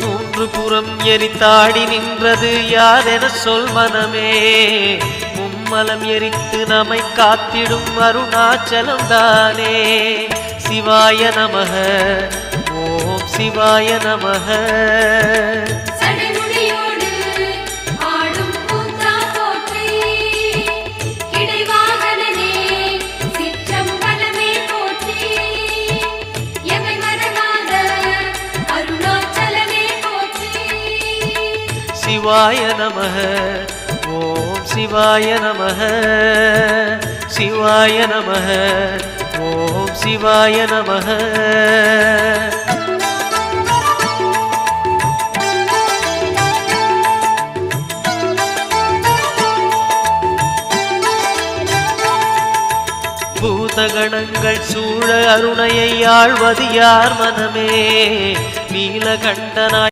மூன்று புறம் எரித்தாடி நின்றது யாரென சொல் மனமே. மும்மலம் எரித்து நம்மை காத்திடும் அருணாச்சலம் தானே. சிவாய நமக ஓம் சிவாய நமக. சிவாய நமக ஓம் சிவாய நமக. சிவாய நமக ஓம் சிவாய நமக. பூதகணங்கள் சூழ அருணையை ஆழ்வது யார் மனமே. நீலகண்டனாய்